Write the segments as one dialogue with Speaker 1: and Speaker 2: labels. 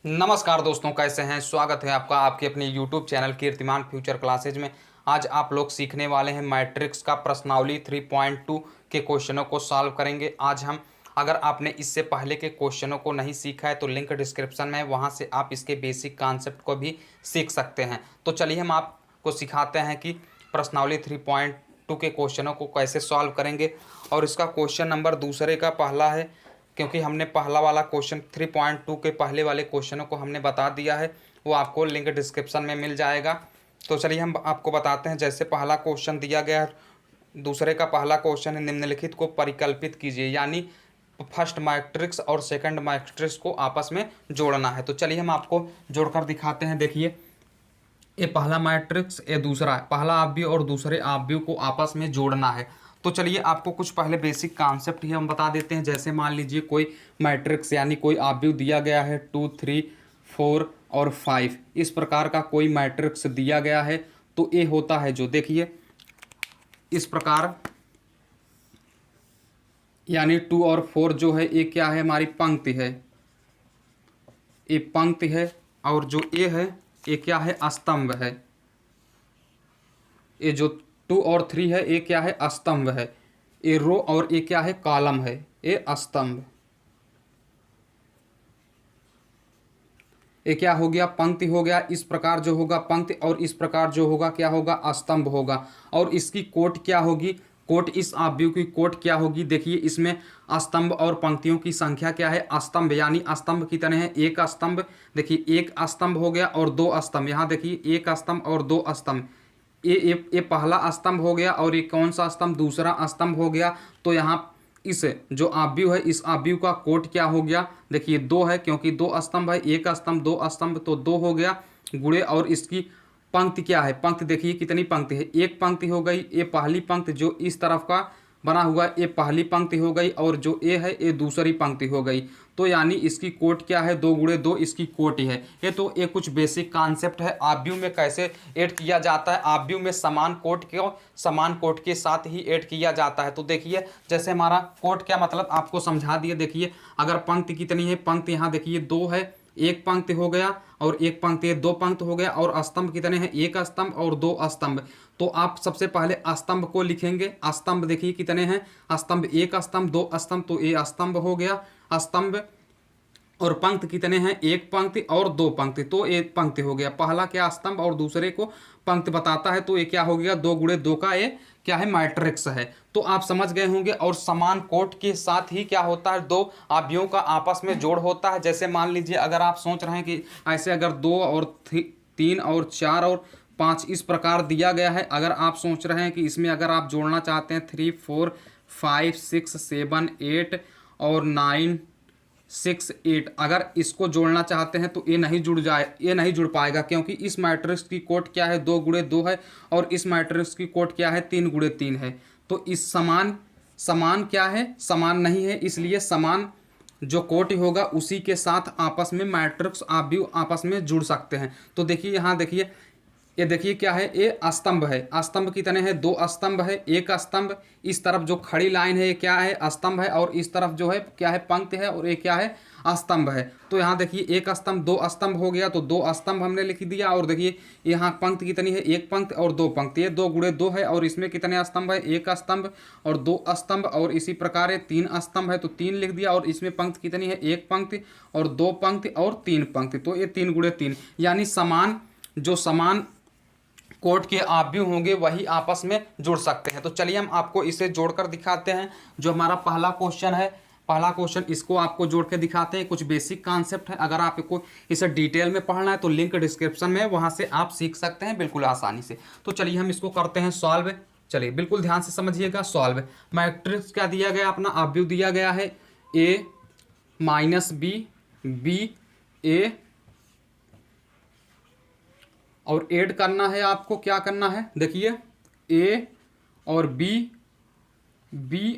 Speaker 1: नमस्कार दोस्तों, कैसे हैं। स्वागत है आपका आपके अपने यूट्यूब चैनल कीर्तिमान फ्यूचर क्लासेज में। आज आप लोग सीखने वाले हैं मैट्रिक्स का प्रश्नावली 3.2 के क्वेश्चनों को सॉल्व करेंगे। आज हम, अगर आपने इससे पहले के क्वेश्चनों को नहीं सीखा है तो लिंक डिस्क्रिप्शन में है, वहां से आप इसके बेसिक कॉन्सेप्ट को भी सीख सकते हैं। तो चलिए हम आपको सिखाते हैं कि प्रश्नावली 3.2 के क्वेश्चनों को कैसे सॉल्व करेंगे। और इसका क्वेश्चन नंबर दूसरे का पहला है, क्योंकि हमने पहला वाला क्वेश्चन 3.2 के पहले वाले क्वेश्चनों को हमने बता दिया है, वो आपको लिंक डिस्क्रिप्शन में मिल जाएगा। तो चलिए हम आपको बताते हैं। जैसे पहला क्वेश्चन दिया गया है, दूसरे का पहला क्वेश्चन है, निम्नलिखित को परिकल्पित कीजिए, यानी फर्स्ट मैट्रिक्स और सेकंड मैट्रिक्स को आपस में जोड़ना है। तो चलिए हम आपको जोड़कर दिखाते हैं। देखिए, ये पहला मैट्रिक्स, ये दूसरा है, पहला आव्यूह और दूसरे आव्यूह को आपस में जोड़ना है। तो चलिए आपको कुछ पहले बेसिक कॉन्सेप्ट ही हम बता देते हैं। जैसे मान लीजिए कोई मैट्रिक्स यानी कोई आव्यूह दिया गया है 2, 3, 4 और 5, इस प्रकार का कोई मैट्रिक्स दिया गया है। तो ये होता है, जो देखिए इस प्रकार, यानी 2 और 4 जो है ये क्या है, हमारी पंक्ति है, ये पंक्ति है। और जो ये है ये क्या है, स्तंभ है। ये जो 2 और 3 है ये क्या है, स्तंभ है। ये रो और ये क्या है, कॉलम है, ये स्तंभ। ये क्या हो गया, पंक्ति हो गया। इस प्रकार जो होगा पंक्ति, और इस प्रकार जो होगा क्या होगा, स्तंभ होगा। और इसकी कोट क्या होगी, कोट, इस आव्यूह की कोट क्या होगी। देखिए इसमें स्तंभ और पंक्तियों की संख्या क्या है, स्तंभ, यानी स्तंभ कितने हैं, एक स्तंभ। देखिए एक स्तंभ हो गया और दो स्तंभ। यहाँ देखिए एक स्तंभ और दो स्तंभ। ये पहला स्तंभ हो गया, और ये कौन सा स्तंभ, दूसरा स्तंभ हो गया। तो यहाँ इस जो आव्यूह है, इस आव्यूह का कोट क्या हो गया, देखिए 2 है, क्योंकि 2 स्तंभ है, एक स्तंभ दो स्तंभ, तो 2 हो गया गुणे। और इसकी पंक्ति क्या है, पंक्ति देखिए कितनी पंक्ति है, एक पंक्ति हो गई। ये पहली पंक्ति जो इस तरफ का बना हुआ है, ये पहली पंक्ति हो गई, और जो ए है ये दूसरी पंक्ति हो गई। तो यानी इसकी कोट क्या है, 2 गुणे 2 इसकी कोट ही है। ये तो ये कुछ बेसिक कॉन्सेप्ट है आव्यूह में कैसे ऐड किया जाता है। आव्यूह में समान कोट को समान कोट के साथ ही ऐड किया जाता है। तो देखिए जैसे हमारा कोट क्या मतलब आपको समझा दिए। देखिए अगर पंक्ति कितनी है, पंक्ति यहाँ देखिए 2 है, एक पंक्ति हो गया, और एक पंक्ति 2 पंक्ति हो गया। और स्तंभ कितने हैं, एक स्तंभ और 2 स्तंभ। तो आप सबसे पहले स्तंभ को लिखेंगे। स्तंभ देखिए कितने हैं, स्तंभ एक स्तंभ 2 स्तंभ, तो ये स्तंभ हो गया स्तंभ। और पंक्ति कितने हैं, एक पंक्ति और 2 पंक्ति, तो एक पंक्ति हो गया। पहला क्या स्तंभ और दूसरे को पंक्ति बताता है, तो ये क्या हो गया, 2 गुणे 2 का ये क्या है, मैट्रिक्स है। तो आप समझ गए होंगे। और समान कोट के साथ ही क्या होता है, 2 आव्यूहों का आपस में जोड़ होता है। जैसे मान लीजिए अगर आप सोच रहे हैं कि ऐसे अगर 2 और 3 और 4 और 5 इस प्रकार दिया गया है, अगर आप सोच रहे हैं कि इसमें अगर आप जोड़ना चाहते हैं 3, 4, 5, 6, 7, 8 और 9, 6, 8, अगर इसको जोड़ना चाहते हैं तो ये नहीं जुड़ पाएगा, क्योंकि इस मैट्रिक्स की कोट क्या है, 2 गुणे 2 है, और इस मैट्रिक्स की कोट क्या है, 3 गुणे 3 है। तो इस समान क्या है, समान नहीं है, इसलिए समान जो कोट होगा उसी के साथ आपस में मैट्रिक्स आव्यूह आपस में जुड़ सकते हैं। तो देखिए यहाँ देखिए, ये देखिए क्या है, ये स्तंभ है। स्तंभ कितने हैं, 2 स्तंभ है, एक स्तंभ। इस तरफ जो खड़ी लाइन है ये क्या है, स्तंभ है, और इस तरफ जो है क्या है, पंक्ति है, और ये क्या है, स्तंभ है। तो यहाँ देखिए एक स्तंभ 2 स्तंभ हो गया, तो 2 स्तंभ हमने लिख दिया। और देखिए यहाँ पंक्ति कितनी है, एक पंक्ति और 2 पंक्ति, ये 2 गुणे 2 है। और इसमें कितने स्तंभ है, एक स्तंभ और 2 स्तंभ, और इसी प्रकार ये 3 स्तंभ है, तो 3 लिख दिया। और इसमें पंक्ति कितनी है, एक पंक्ति और 2 पंक्ति और 3 पंक्ति, तो ये 3 गुणे 3, यानी समान कोट के आव्यूह होंगे वही आपस में जुड़ सकते हैं। तो चलिए हम आपको इसे जोड़कर दिखाते हैं। जो हमारा पहला क्वेश्चन है, पहला क्वेश्चन, इसको आपको जोड़ के दिखाते हैं। कुछ बेसिक कॉन्सेप्ट है, अगर आपको इसे डिटेल में पढ़ना है तो लिंक डिस्क्रिप्शन में, वहां से आप सीख सकते हैं बिल्कुल आसानी से। तो चलिए हम इसको करते हैं सॉल्व। चलिए बिल्कुल ध्यान से समझिएगा। सॉल्व मैट्रिक्स क्या दिया गया, अपना आव्यूह दिया गया है A minus B, B A, और ऐड करना है आपको, क्या करना है, देखिए A और B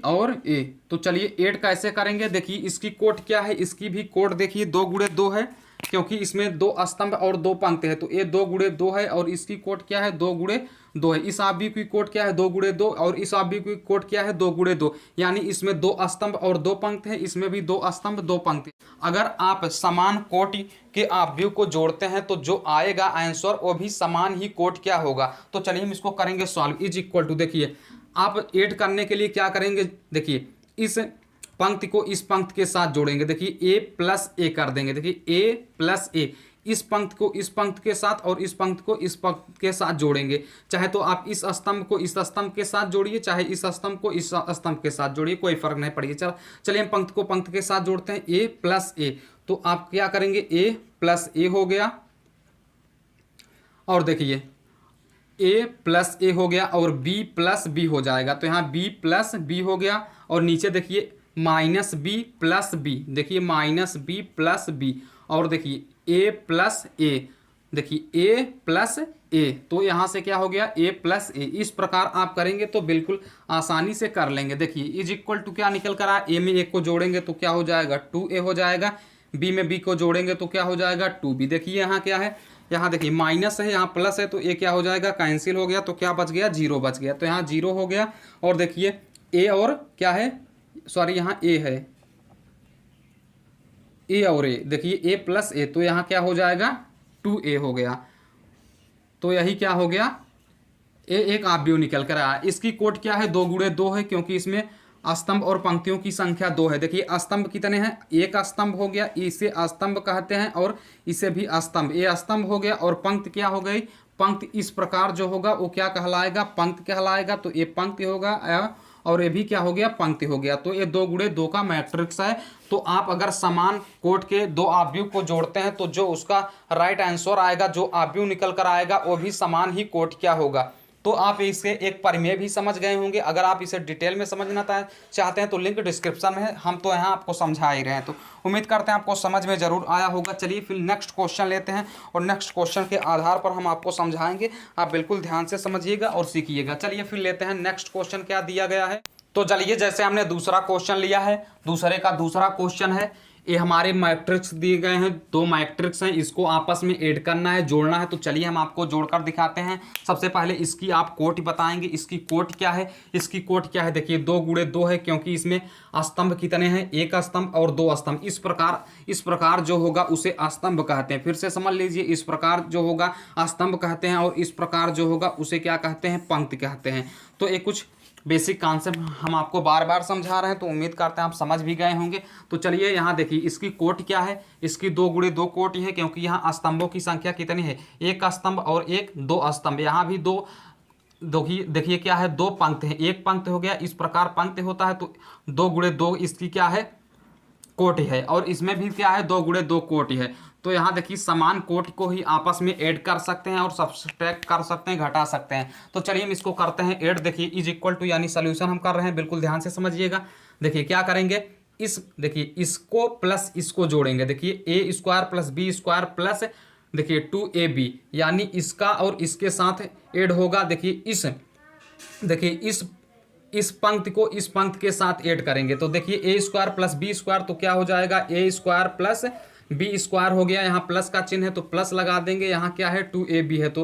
Speaker 1: और A। तो चलिए ऐड कैसे करेंगे। देखिए इसकी कोट क्या है, इसकी भी कोट देखिए 2 गुणे 2 है, क्योंकि इसमें 2 स्तंभ और 2 पंक्ति है, तो ये 2 गुणे 2 है। और इसकी कोट क्या है, 2 गुणे 2 है। इस आव्यूह की कोट क्या है 2 गुणे 2 और इस आव्यूह की कोट क्या है 2 गुणे 2, यानी इसमें 2 स्तंभ और 2 पंक्ति है, इसमें भी 2 स्तंभ 2 पंक्ति। अगर आप समान कोटि के आव्यूह को जोड़ते हैं तो जो आएगा आंसर वो भी समान ही कोट क्या होगा। तो चलिए हम इसको करेंगे सॉल्व। इज इक्वल टू, देखिए आप ऐड करने के लिए क्या करेंगे, देखिए इस पंक्ति को इस पंक्ति के साथ जोड़ेंगे, देखिए a प्लस ए कर देंगे, देखिए a प्लस ए, इस पंक्ति को इस पंक्ति के साथ और इस पंक्ति को इस पंक्ति के साथ जोड़ेंगे। चाहे तो आप इस स्तंभ को इस स्तंभ के साथ जोड़िए, चाहे इस स्तंभ को इस स्तंभ के साथ जोड़िए, कोई फर्क नहीं पड़ेगा। चलिए हम पंक्ति को पंक्ति के साथ जोड़ते हैं, a प्लस ए, तो आप क्या करेंगे a प्लस ए हो गया, और देखिए a प्लस ए हो गया और b प्लस बी हो जाएगा, तो यहाँ b प्लस बी हो गया, और नीचे देखिए माइनस बी प्लस बी, देखिए माइनस बी प्लस बी, और देखिए a प्लस ए, देखिए a प्लस ए, तो यहाँ से क्या हो गया a प्लस ए। इस प्रकार आप करेंगे तो बिल्कुल आसानी से कर लेंगे। देखिए इज इक्वल टू क्या निकल कर आया, a में 1 को जोड़ेंगे तो क्या हो जाएगा 2a हो जाएगा, b में b को जोड़ेंगे तो क्या हो जाएगा 2b। देखिए यहाँ क्या है, यहाँ देखिए माइनस है, यहाँ प्लस है, तो ए क्या हो जाएगा कैंसिल हो गया, तो क्या बच गया 0 बच गया, तो यहाँ 0 हो गया। और देखिए ए और क्या है, सॉरी यहाँ ए है, ए और ए, देखिए ए प्लस ए, तो यहाँ क्या हो जाएगा 2a हो गया, तो यही क्या हो गया ए एक आव्यूह निकल कर आया। इसकी कोट क्या है 2 गुणे 2 है, क्योंकि इसमें स्तंभ और पंक्तियों की संख्या 2 है। देखिए स्तंभ कितने हैं, एक स्तंभ हो गया, इसे स्तंभ कहते हैं, और इसे भी स्तंभ, ये स्तंभ हो गया, और पंक्ति क्या हो गई, पंक्ति इस प्रकार जो होगा वो क्या कहलाएगा पंक्ति कहलाएगा, तो ये पंक्ति होगा, और ये भी क्या हो गया पंक्ति हो गया। तो ये 2 गुणे 2 का मैट्रिक्स है। तो आप अगर समान कोट के 2 आव्यूह को जोड़ते हैं तो जो उसका राइट आंसर आएगा, जो आव्यूह निकल कर आएगा वो भी समान ही कोट क्या होगा। तो आप इसके एक परिमेय भी समझ गए होंगे। अगर आप इसे डिटेल में समझना चाहते हैं तो लिंक डिस्क्रिप्शन में है, हम तो यहाँ आपको समझा ही रहे हैं। तो उम्मीद करते हैं आपको समझ में जरूर आया होगा। चलिए फिर नेक्स्ट क्वेश्चन लेते हैं, और नेक्स्ट क्वेश्चन के आधार पर हम आपको समझाएंगे, आप बिल्कुल ध्यान से समझिएगा और सीखिएगा। चलिए फिर लेते हैं नेक्स्ट क्वेश्चन क्या दिया गया है। तो चलिए जैसे हमने दूसरा क्वेश्चन लिया है, दूसरे का दूसरा क्वेश्चन है, ये हमारे मैट्रिक्स दिए गए हैं, 2 मैट्रिक्स हैं, इसको आपस में ऐड करना है, जोड़ना है। तो चलिए हम आपको जोड़कर दिखाते हैं। सबसे पहले इसकी आप कोट बताएंगे, इसकी कोट क्या है, इसकी कोट क्या है। देखिए 2 गुणे 2 है, क्योंकि इसमें स्तंभ कितने हैं, एक स्तंभ और 2 स्तंभ। इस प्रकार जो होगा उसे स्तंभ कहते हैं। फिर से समझ लीजिए, इस प्रकार जो होगा स्तंभ कहते हैं, और इस प्रकार जो होगा उसे क्या कहते हैं पंक्ति कहते हैं। तो ये कुछ बेसिक कॉन्सेप्ट हम आपको बार बार समझा रहे हैं, तो उम्मीद करते हैं आप समझ भी गए होंगे। तो चलिए यहाँ देखिए इसकी कोट क्या है, इसकी 2 गुणे 2 कोट है, क्योंकि यहाँ स्तंभों की संख्या कितनी है, एक स्तंभ और 2 स्तंभ। यहाँ भी देखिए क्या है 2 पंक्ति है, एक पंक्ति हो गया, इस प्रकार पंक्ति होता है, तो 2 गुणे 2 इसकी क्या है कोटि है, और इसमें भी क्या है 2 गुणे 2 कोटि है। तो यहाँ देखिए समान कोटि को ही आपस में ऐड कर सकते हैं और सब्सट्रैक्ट कर सकते हैं, घटा सकते हैं। तो चलिए हम इसको करते हैं ऐड। देखिए इज इक्वल टू यानी सोल्यूशन हम कर रहे हैं, बिल्कुल ध्यान से समझिएगा। देखिए क्या करेंगे, देखिए इसको प्लस इसको जोड़ेंगे, देखिए A square plus B square plus देखिए 2ab, यानी इसका और इसके साथ ऐड होगा। देखिए इस पंक्ति को इस पंक्ति के साथ ऐड करेंगे, तो देखिए A square plus B square, तो क्या हो जाएगा A square plus B square हो गया, यहाँ प्लस का चिन्ह है तो प्लस लगा देंगे, यहाँ क्या है 2ab है तो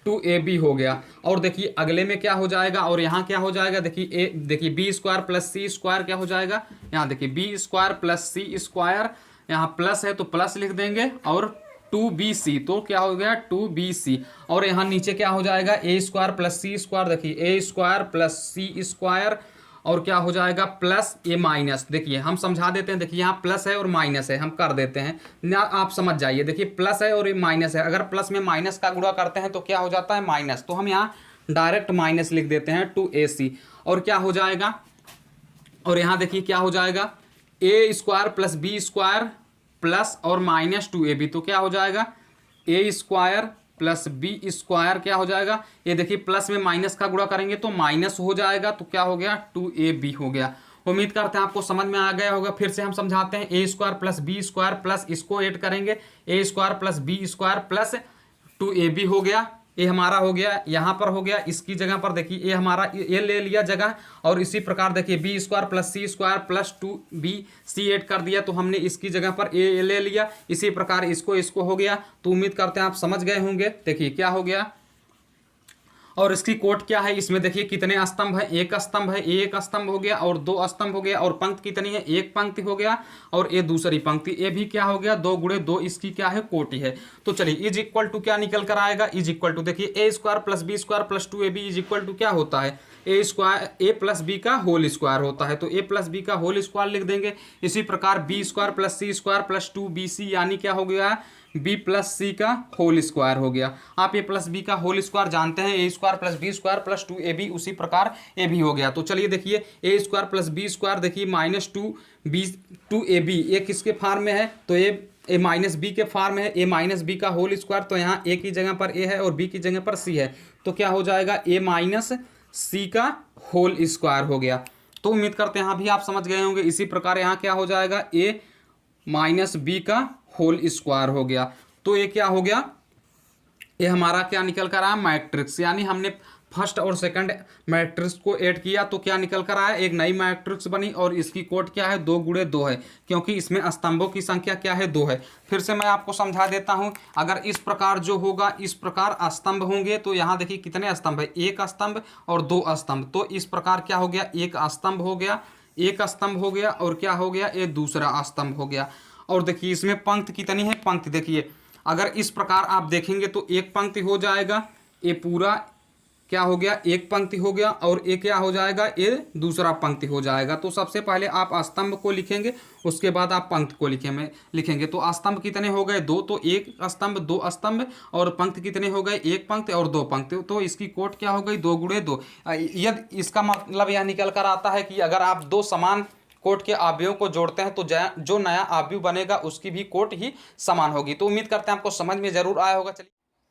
Speaker 1: 2ab हो गया। और देखिए अगले में क्या हो जाएगा, और यहाँ क्या हो जाएगा, देखिए B square plus C square क्या हो जाएगा, यहाँ देखिए B square plus C square, यहाँ प्लस है तो प्लस लिख देंगे, और 2bc, तो क्या हो गया 2bc। और यहाँ नीचे क्या हो जाएगा A square plus C square, देखिए A square plus C square, और क्या हो जाएगा प्लस ए माइनस। देखिए हम समझा देते हैं, देखिए यहाँ प्लस है और माइनस है, हम कर देते हैं ना, आप समझ जाइए। देखिए प्लस है और ये माइनस है, अगर प्लस में माइनस का गुणा करते हैं तो क्या हो जाता है माइनस, तो हम यहाँ डायरेक्ट माइनस लिख देते हैं 2ac। और क्या हो जाएगा, और यहाँ देखिए क्या हो जाएगा A square plus B square plus और माइनस 2ab, तो क्या हो जाएगा A square plus B square क्या हो जाएगा, ये देखिए प्लस में माइनस का गुणा करेंगे तो माइनस हो जाएगा, तो क्या हो गया 2ab हो गया। उम्मीद करते हैं आपको समझ में आ गया होगा। फिर से हम समझाते हैं, A square plus B square plus इसको ऐड करेंगे A square plus B square plus 2ab हो गया, ये हमारा हो गया, यहाँ पर हो गया, इसकी जगह पर देखिए ये हमारा ये ले लिया जगह, और इसी प्रकार देखिए B square plus C square plus 2bc add कर दिया, तो हमने इसकी जगह पर ए ले लिया, इसी प्रकार इसको हो गया। तो उम्मीद करते हैं आप समझ गए होंगे। देखिए क्या हो गया, और इसकी कोट क्या है, इसमें देखिए कितने स्तंभ है, एक स्तंभ है, एक स्तंभ हो गया और दो स्तंभ हो गया, और पंक्ति कितनी है, एक पंक्ति हो गया और ये दूसरी पंक्ति, ये भी क्या हो गया, 2 गुणे 2 इसकी क्या है, कोटि है। तो चलिए इज इक्वल टू क्या निकल कर आएगा, इज इक्वल टू देखिए A square plus B square plus 2ab is equal to क्या होता है, A square A plus B का होल स्क्वायर होता है। तो ए प्लस बी का होल स्क्वायर लिख देंगे। इसी प्रकार B square plus C square plus 2bc यानी क्या हो गया, बी प्लस सी का होल स्क्वायर हो गया। आप ए प्लस बी का होल स्क्वायर जानते हैं, A square plus B square plus 2ab, उसी प्रकार ए भी हो गया। तो चलिए देखिए A square plus B square देखिए माइनस 2ab ये किसके फॉर्म में है, तो ए माइनस बी के फॉर्म में है, ए माइनस बी का होल स्क्वायर, तो यहाँ ए की जगह पर ए है और बी की जगह पर सी है, तो क्या हो जाएगा, ए माइनस सी का होल स्क्वायर हो गया। तो उम्मीद करते हैं यहाँ भी आप समझ गए होंगे। इसी प्रकार यहाँ क्या हो जाएगा, ए माइनस बी का होल स्क्वायर हो गया। तो ये क्या हो गया, ये हमारा क्या निकल कर आया, मैट्रिक्स, यानी हमने फर्स्ट और सेकंड मैट्रिक्स को ऐड किया तो क्या निकल कर आया, एक नई मैट्रिक्स बनी और इसकी कोट क्या है, 2 गुणे 2 है, क्योंकि इसमें स्तंभों की संख्या क्या है, 2 है। फिर से मैं आपको समझा देता हूं, अगर इस प्रकार जो होगा, इस प्रकार स्तंभ होंगे तो यहाँ देखिए कितने स्तंभ है, एक स्तंभ और 2 स्तंभ। तो इस प्रकार क्या हो गया, एक स्तंभ हो गया, एक स्तंभ हो गया और क्या हो गया, एक दूसरा स्तंभ हो गया। और देखिए इसमें पंक्ति कितनी है, पंक्ति देखिए अगर इस प्रकार आप देखेंगे तो एक पंक्ति हो जाएगा, ये पूरा क्या हो गया, एक पंक्ति हो गया, और ये क्या हो जाएगा, ये दूसरा पंक्ति हो जाएगा। तो सबसे पहले आप स्तंभ को लिखेंगे, उसके बाद आप पंक्ति को लिखेंगे। तो स्तंभ कितने हो गए, 2, तो एक स्तंभ 2 स्तंभ, और पंक्ति कितने हो गए, एक पंक्ति और 2 पंक्ति। तो इसकी कोट क्या हो गई, 2 गुणे 2। यदि इसका मतलब यह निकल कर आता है कि अगर आप 2 समान कोट के अवयवों को जोड़ते हैं तो जो नया अवयव बनेगा उसकी भी कोट ही समान होगी। तो उम्मीद करते हैं आपको समझ में जरूर आया होगा।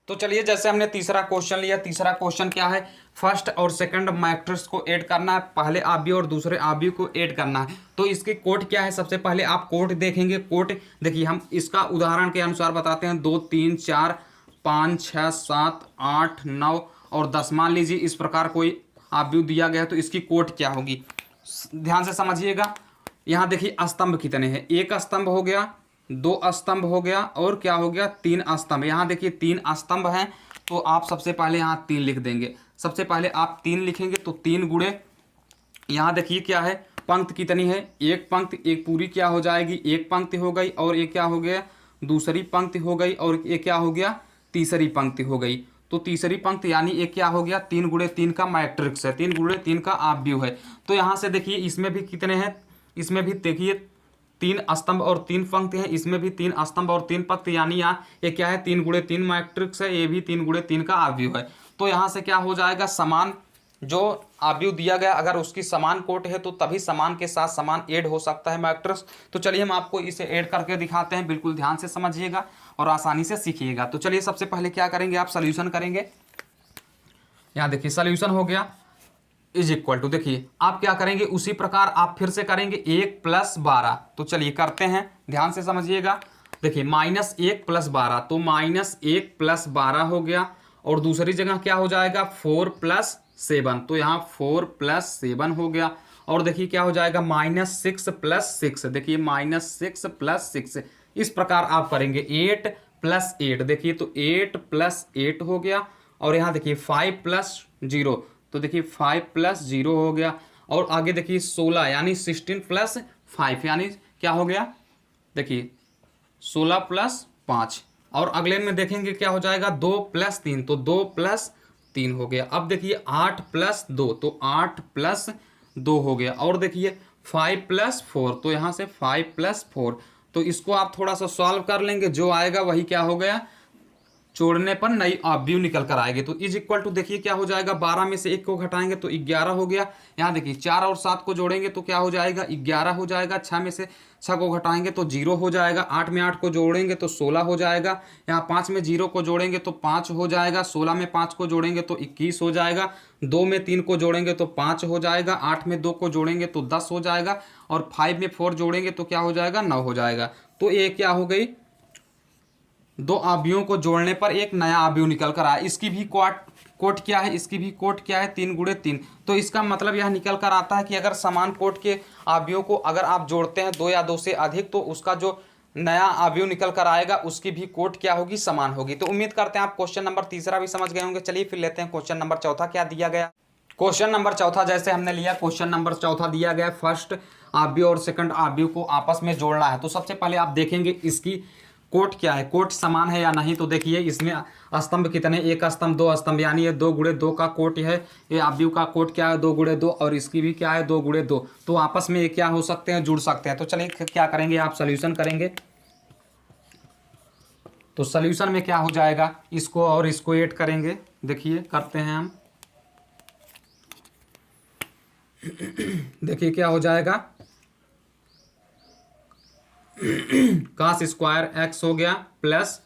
Speaker 1: चलिए जैसे हमने तीसरा क्वेश्चन लिया, तीसरा क्वेश्चन क्या है, फर्स्ट और सेकंड मैट्रिक्स को ऐड करना है, पहले अवयव और दूसरे अवयव को ऐड करना है। तो इसकी कोट क्या है, सबसे पहले आप कोट देखेंगे। कोट देखिए हम इसका उदाहरण के अनुसार बताते हैं, 2 3 4 5 6 7 8 9 और 10 मान लीजिए इस प्रकार कोई अवयव दिया गया है, तो इसकी कोट क्या होगी, ध्यान से समझिएगा। यहाँ देखिए स्तंभ कितने हैं, एक स्तंभ हो गया, 2 स्तंभ हो गया और क्या हो गया, 3 स्तंभ। यहाँ देखिए 3 स्तंभ हैं, तो आप सबसे पहले यहाँ 3 लिख देंगे। सबसे पहले आप 3 लिखेंगे तो 3 गुणे, यहाँ देखिए क्या है, पंक्ति कितनी है, एक पंक्ति, एक पूरी क्या हो जाएगी, एक पंक्ति हो गई, और ये क्या हो गया, दूसरी पंक्ति हो गई, और ये क्या हो गया, तीसरी पंक्ति हो गई। तो तीसरी पंक्ति यानी एक क्या हो गया, 3 गुणे 3 का मैट्रिक्स है, 3 गुणे 3 का अवयव है। तो यहाँ से देखिए इसमें भी कितने हैं, इसमें भी देखिए 3 स्तंभ और 3 पंक्ति हैं, इसमें भी 3 स्तंभ और 3 पंक्ति, यानी यहाँ ये क्या है, 3 गुणे 3 मैट्रिक्स है, ये भी 3 गुणे 3 का अवयव है। तो यहाँ से क्या हो जाएगा, समान जो अवयव दिया गया अगर उसकी समान कोट है तो तभी समान के साथ समान ऐड हो सकता है मैट्रिक्स। तो चलिए हम आपको इसे ऐड करके दिखाते हैं, बिल्कुल ध्यान से समझिएगा और आसानी से सीखिएगा। तो चलिए सबसे पहले क्या करेंगे, आप सोल्यूशन करेंगे। यहाँ देखिए सोल्यूशन हो गया, इज इक्वल टू, देखिए आप क्या करेंगे, उसी प्रकार आप फिर से करेंगे 1 + 12। तो चलिए करते हैं, ध्यान से समझिएगा। देखिए -1 + 12, तो -1 + 12 हो गया, और दूसरी जगह क्या हो जाएगा, 4 + 7, तो यहाँ 4 + 7 हो गया। और देखिए क्या हो जाएगा, -6 + 6, देखिए -6 + 6। इस प्रकार आप करेंगे 8 + 8, देखिए तो 8 + 8 हो गया। और यहाँ देखिए 5 + 0, तो देखिए 5 + 0 हो गया। और आगे देखिए 16 यानी 16 + 5 यानी क्या हो गया, देखिए 16 + 5। और अगले में देखेंगे क्या हो जाएगा, 2 + 3, तो 2 + 3 हो गया। अब देखिए 8 + 2, तो 8 + 2 हो गया। और देखिए 5 + 4, तो यहाँ से 5 + 4, तो इसको आप थोड़ा सा सॉल्व कर लेंगे, जो आएगा वही क्या हो गया, जोड़ने पर नई अवयव निकल कर आएगी। तो इज इक्वल टू देखिए क्या हो जाएगा, 12 में से 1 को घटाएंगे तो 11 हो गया। यहाँ देखिए 4 और 7 को जोड़ेंगे तो क्या हो जाएगा, 11 हो जाएगा। 6 में से 6 को घटाएंगे तो 0 हो जाएगा। 8 में 8 को जोड़ेंगे तो 16 हो जाएगा। यहाँ 5 में 0 को जोड़ेंगे तो 5 हो जाएगा। 16 में 5 को जोड़ेंगे तो 21 हो जाएगा। 2 में 3 को जोड़ेंगे तो 5 हो जाएगा। 8 में 2 को जोड़ेंगे तो 10 हो जाएगा। और 5 में 4 जोड़ेंगे तो क्या हो जाएगा, 9 हो जाएगा। तो ये क्या हो गई, 2 अवयवों को जोड़ने पर एक नया अवयव निकल कर आया। इसकी भी कोट क्या है, इसकी भी कोट क्या है, 3 गुणे 3। तो इसका मतलब यह निकल कर आता है कि अगर समान कोट के अवयवों को अगर आप जोड़ते हैं 2 या 2 से अधिक, तो उसका जो नया अवयव निकल कर आएगा उसकी भी कोट क्या होगी, समान होगी। तो उम्मीद करते हैं आप क्वेश्चन नंबर तीसरा भी समझ गए होंगे। चलिए फिर लेते हैं क्वेश्चन नंबर चौथा क्या दिया गया। क्वेश्चन नंबर चौथा जैसे हमने लिया, क्वेश्चन नंबर चौथा दिया गया फर्स्ट अवयव और सेकंड अवयव को आपस में जोड़ना है। तो सबसे पहले आप देखेंगे इसकी कोट क्या है, कोट समान है या नहीं। तो देखिए इसमें स्तंभ कितने, एक स्तंभ दो स्तंभ, यानी ये 2 गुणे 2 का कोट है। ये अवयव का कोट क्या है, 2 गुणे 2, और इसकी भी क्या है 2 गुणे 2। तो आपस में ये क्या हो सकते हैं, जुड़ सकते हैं। तो चलिए क्या करेंगे, आप सोल्यूशन करेंगे। तो सोल्यूशन में क्या हो जाएगा, इसको और इसको ऐड करेंगे। देखिए करते हैं हम, देखिए क्या हो जाएगा, cos स्क्वायर एक्स हो गया प्लस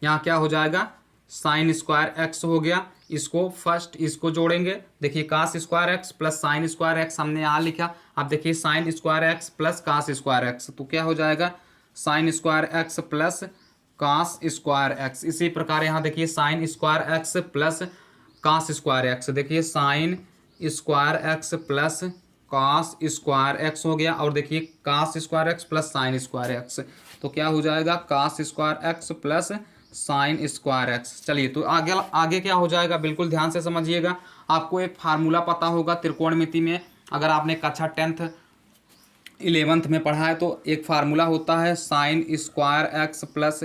Speaker 1: यहाँ क्या हो जाएगा साइन स्क्वायर एक्स हो गया। इसको फर्स्ट इसको जोड़ेंगे। देखिए cos square x plus sine square X हमने यहाँ लिखा। अब देखिए sine square x plus cos square X, तो क्या हो जाएगा sine square x plus cos square X. इसी प्रकार यहाँ देखिए sine square x plus cos square X, देखिए sine square x plus cos square X हो गया। और देखिए cos square x plus sine square X, तो क्या हो जाएगा cos square x plus sine square x. चलिए तो आगे आगे क्या हो जाएगा, बिल्कुल ध्यान से समझिएगा। आपको एक फार्मूला पता होगा त्रिकोणमिति में, अगर आपने कक्षा 10th 11th में पढ़ा है तो एक फार्मूला होता है sine square x plus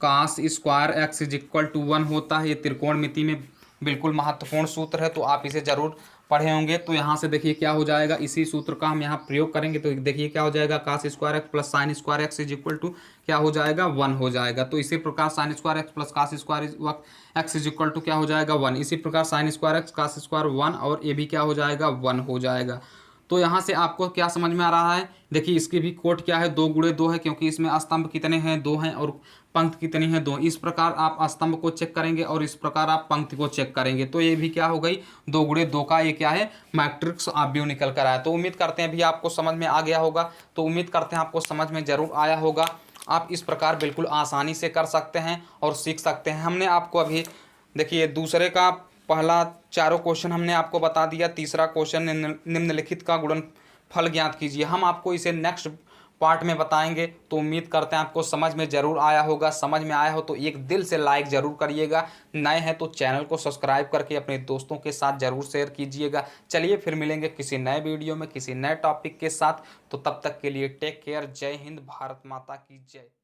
Speaker 1: cos square x is equal to 1 होता है। ये त्रिकोणमिति में बिल्कुल महत्वपूर्ण सूत्र है, तो आप इसे जरूर पढ़े होंगे। तो यहाँ से देखिए क्या हो जाएगा, इसी सूत्र का हम यहाँ प्रयोग करेंगे। तो देखिए क्या हो जाएगा cos square x plus sine square x is equal to क्या हो जाएगा 1 हो जाएगा। तो इसी प्रकार sine square x plus cos square x is equal to क्या हो जाएगा 1। इसी प्रकार sine square x cos square 1, और ये भी क्या हो जाएगा 1 हो जाएगा। तो यहाँ से आपको क्या समझ में आ रहा है, देखिए इसकी भी कोट क्या है 2 गुणे 2 है, क्योंकि इसमें स्तंभ कितने हैं 2 हैं और पंक्ति कितनी है 2। इस प्रकार आप स्तंभ को चेक करेंगे और इस प्रकार आप पंक्ति को चेक करेंगे। तो ये भी क्या हो गई 2 गुणे 2 का ये क्या है मैट्रिक्स अवयव निकल कर आया। तो उम्मीद करते हैं भी आपको समझ में आ गया होगा। तो उम्मीद करते हैं आपको समझ में जरूर आया होगा। आप इस प्रकार बिल्कुल आसानी से कर सकते हैं और सीख सकते हैं। हमने आपको अभी देखिए दूसरे का पहला चारों क्वेश्चन हमने आपको बता दिया। तीसरा क्वेश्चन निम्नलिखित का गुणनफल ज्ञात कीजिए, हम आपको इसे नेक्स्ट पार्ट में बताएंगे। तो उम्मीद करते हैं आपको समझ में जरूर आया होगा। समझ में आया हो तो एक दिल से लाइक जरूर करिएगा, नए हैं तो चैनल को सब्सक्राइब करके अपने दोस्तों के साथ जरूर शेयर कीजिएगा। चलिए फिर मिलेंगे किसी नए वीडियो में किसी नए टॉपिक के साथ। तो तब तक के लिए टेक केयर। जय हिंद, भारत माता की जय।